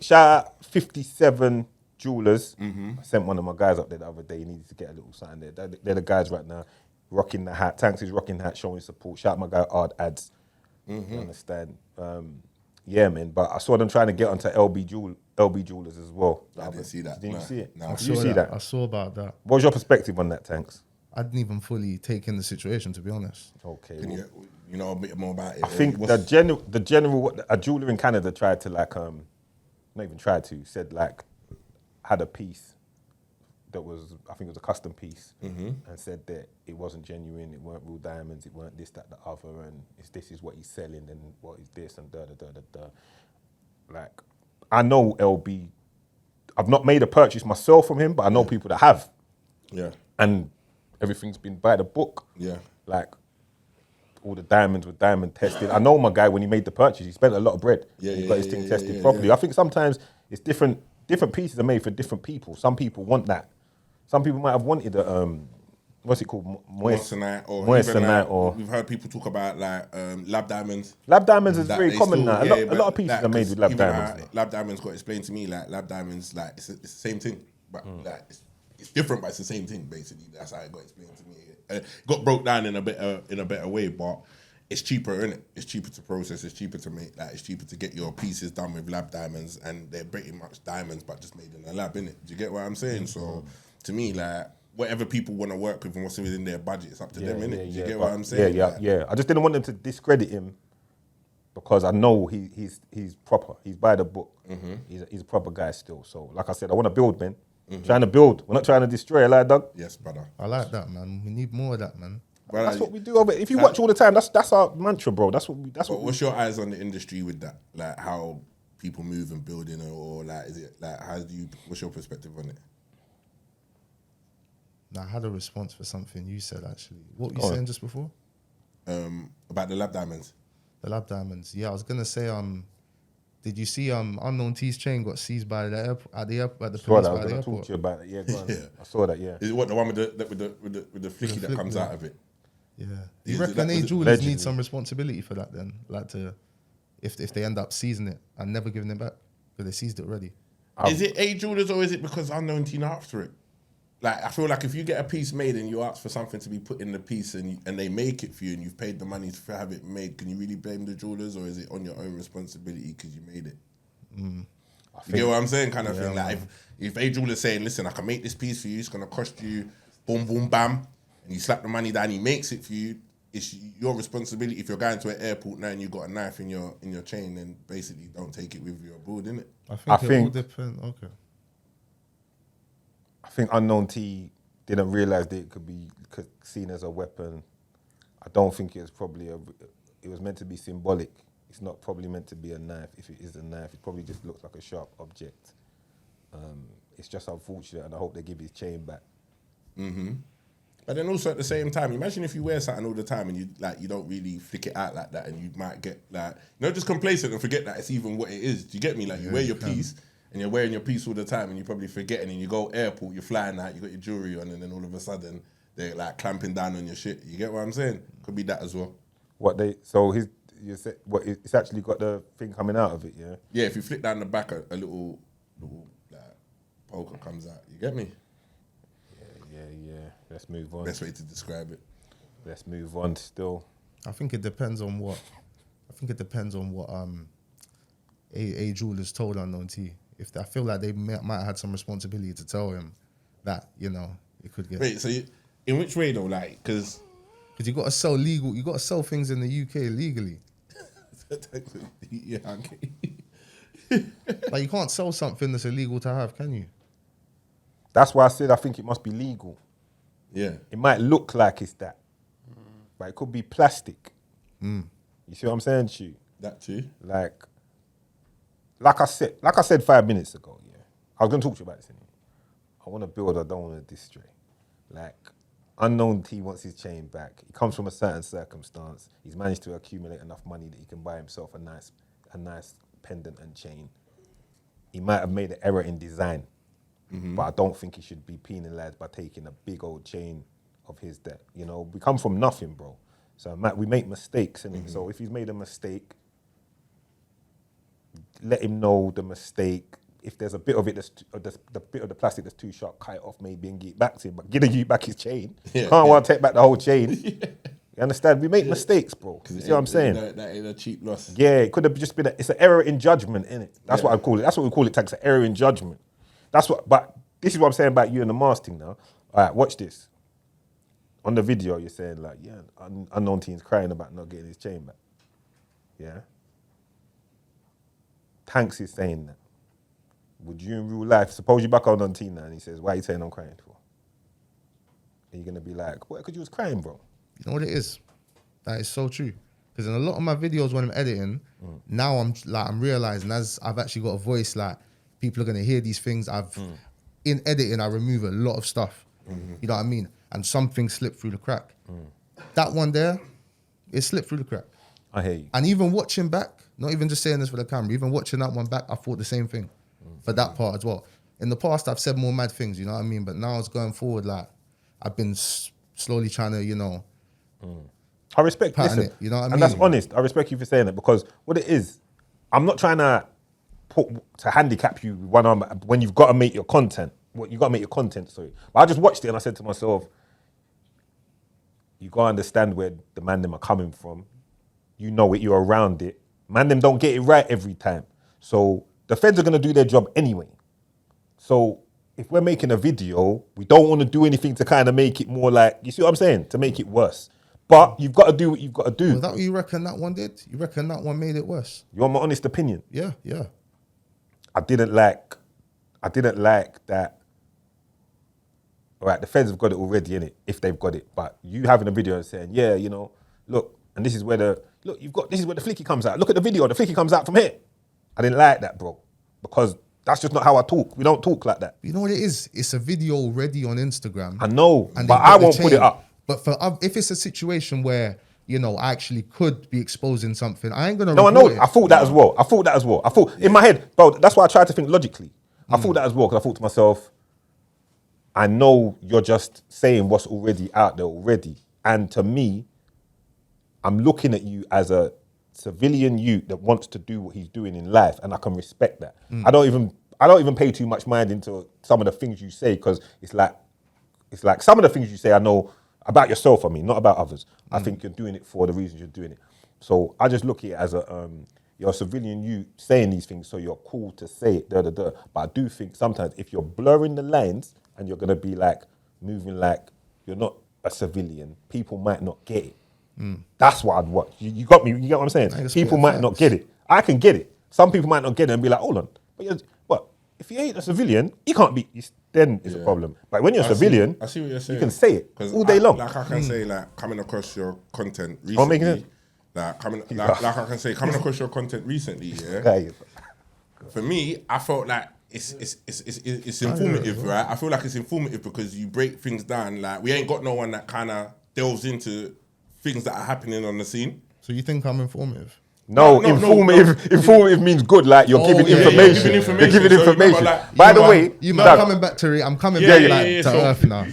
shout out 57 Jewelers. I sent one of my guys up there the other day. He needed to get a little something there. They're the guys right now rocking the hat. Tankz is rocking the hat, showing support. Shout out my guy Ard Ads. You understand? Yeah, man. But I saw them trying to get onto LB Jewelers as well. I didn't see that. Didn't you see it? No. Did you see that? I saw about that. What was your perspective on that, Tankz? I didn't even fully take in the situation, to be honest. Okay. Can you know a bit more about it? I think the general, a jeweler in Canada tried to like, not even tried to, said like, had a piece that was, I think it was a custom piece, and said that it wasn't genuine, it weren't real diamonds, it weren't this, that, the other, and this is what he's selling, and what is this, and da da da da da. Like, I know LB, I've not made a purchase myself from him, but I know people that have. Yeah. And everything's been by the book. Yeah. Like, all the diamonds were diamond tested. I know my guy, when he made the purchase, he spent a lot of bread. He got his thing tested properly. I think sometimes it's different pieces are made for different people. Some people want that. Some people might have wanted a, what's it called? Moissanite or we've heard people talk about like lab diamonds. Lab diamonds is very common now. A lot of pieces like, are made with lab diamonds. Lab diamonds got explained to me like lab diamonds, like it's the same thing, but like it's different, but it's the same thing basically. That's how it got explained to me. It got broke down in a better way, but it's cheaper, isn't it? It's cheaper to process. It's cheaper to make. Like it's cheaper to get your pieces done with lab diamonds, and they're pretty much diamonds, but just made in a lab, innit? Do you get what I'm saying? So to me, like whatever people want to work with and what's within their budget, it's up to them, innit? Do you get what I'm saying? Yeah. I just didn't want them to discredit him because I know he's proper. He's by the book. He's a proper guy still. So like I said, I want to build, man. Trying to build. We're not trying to destroy. Like Doug. Yes, brother. I like that, man. We need more of that, man. Brother, that's what we do. If you watch all the time, that's our mantra, bro. What's your eyes on the industry with that? Like how people move and building, or like is it like what's your perspective on it? I had a response for something you said actually. What were you saying just before? About the lab diamonds. The lab diamonds. Yeah, I was gonna say did you see Unknown T's chain got seized by the airport at the police by the airport? Talk to you about it. Yeah, go on. I saw that. Yeah. Is it what the one with the flicky that comes out of it? Yeah. Do you reckon A jewelers need some responsibility for that then? Like if they end up seizing it and never giving it back because they seized it already. Is it A jewelers or is it because Unknown T after it? Like I feel like if you get a piece made and you ask for something to be put in the piece and they make it for you and you've paid the money to have it made, can you really blame the jewelers or is it on your own responsibility because you made it? You get what I'm saying, kind of thing. Like if A jeweler's saying, "Listen, I can make this piece for you. It's gonna cost you, boom, boom, bam," and you slap the money down, he makes it for you. It's your responsibility. If you're going to an airport now and you've got a knife in your chain, then basically don't take it with you aboard, innit? I think it all depends. Okay. I think Unknown T didn't realise that it could be seen as a weapon. I don't think it was probably it was meant to be symbolic. It's not probably meant to be a knife. If it is a knife, it probably just looks like a sharp object. It's just unfortunate, and I hope they give his chain back. But then also at the same time, imagine if you wear something all the time and you don't really flick it out like that, and you might get like just complacent and forget that it's even what it is. Do you get me? Like you wear your piece. And you're wearing your piece all the time and you're probably forgetting and you go airport, you're flying out, you got your jewelry on and then all of a sudden they're like clamping down on your shit. You get what I'm saying? Could be that as well. It's actually got the thing coming out of it, yeah? Yeah, if you flick down the back, a little like, poker comes out. You get me? Yeah. Let's move on. Best way to describe it. Let's move on still. I think it depends on what A jewelers told Unknown T. I feel like they might have had some responsibility to tell him that, it could get... Wait, so in which way though? Like, because you got to sell legal, you got to sell things in the UK legally. Yeah, okay. Like you can't sell something that's illegal to have, can you? That's why I said I think it must be legal. Yeah. It might look like it's that, but it could be plastic. You see what I'm saying to you? That too. Like I said 5 minutes ago, yeah. I was going to talk to you about this anyway. I want to build, I don't want to destroy. Like, Unknown T wants his chain back. He comes from a certain circumstance. He's managed to accumulate enough money that he can buy himself a nice pendant and chain. He might have made an error in design, but I don't think he should be penalised by taking a big old chain of his that, we come from nothing, bro. So we make mistakes, innit? So if he's made a mistake, let him know the mistake. If there's a bit of it that's the bit of the plastic that's too sharp, cut it off maybe and get it back to him. But get you back his chain. Can't want to take back the whole chain. You understand? We make mistakes, bro. You see what I'm saying? That ain't a cheap loss. Yeah, it could have just been. It's an error in judgment, innit? That's what I call it. That's what we call it, Tankz. An error in judgment. That's what. But this is what I'm saying about you and the mask thing now. All right, watch this. On the video, you're saying like, yeah, unknown team's crying about not getting his chain back. Yeah. Tankz is saying that. Would you in real life, suppose you're back on team now and he says, why are you saying I'm crying for? Are you going to be like, what, because you was crying, bro? You know what it is? That is so true. Because in a lot of my videos when I'm editing, now I'm realizing as I've actually got a voice, like people are going to hear these things. In editing, I remove a lot of stuff. You know what I mean? And some things slip through the crack. That one there, it slipped through the crack. I hear you. And even watching back, not even just saying this for the camera, even watching that one back, I thought the same thing for that part as well. In the past, I've said more mad things, you know what I mean? But now it's going forward, like, I've been slowly trying to, you know, I respect listen, it, you know what I mean? And that's honest. I respect you for saying that because what it is, I'm not trying to handicap you with one arm when you've got to make your content. You got to make your content, sorry. But I just watched it and I said to myself, you got to understand where the man them are coming from. You know it, you're around it. Man them don't get it right every time. So the feds are going to do their job anyway. So if we're making a video, we don't want to do anything to kind of make it more like, you see what I'm saying? To make it worse. But you've got to do what you've got to do. Was that what you reckon that one did? You reckon that one made it worse? You want my honest opinion? Yeah. I didn't like that. All right, the feds have got it already, innit? If they've got it. But you having a video and saying, yeah, you know, look, and this is where this is where the flicky comes out. Look at the video, the flicky comes out from here. I didn't like that, bro. Because that's just not how I talk. We don't talk like that. You know what it is? It's a video already on Instagram. I know, but I won't put it up. But if it's a situation where, you know, I actually could be exposing something, I ain't gonna. No, I know. I thought that as well. I thought in my head, bro. That's why I tried to think logically. I thought that as well because I thought to myself, I know you're just saying what's already out there already, and to me, I'm looking at you as a civilian youth that wants to do what he's doing in life, and I can respect that. I don't even pay too much mind into some of the things you say because it's like some of the things you say I know. About yourself, I mean, not about others. I think you're doing it for the reasons you're doing it. So I just look at it as you're a civilian, you saying these things, so you're cool to say it, But I do think sometimes if you're blurring the lines and you're gonna be like moving like you're not a civilian, people might not get it. That's what I'd watch. You got me. You get what I'm saying? People might not get it. I can get it. Some people might not get it and be like, hold on, but what? If you ain't a civilian, you can't be. Then it's a problem. But when you're a civilian, I see what you're saying. You can say it all day long. Like I can say, like coming across your content recently. Like I can say, coming across your content recently. Yeah. For me, I felt like it's informative, right? I feel like it's informative because you break things down. Like we ain't got no one that kind of delves into things that are happening on the scene. So you think I'm informative? No, informative means good. Like you're giving information. You're giving information. Like, by the way, I'm coming back to earth now.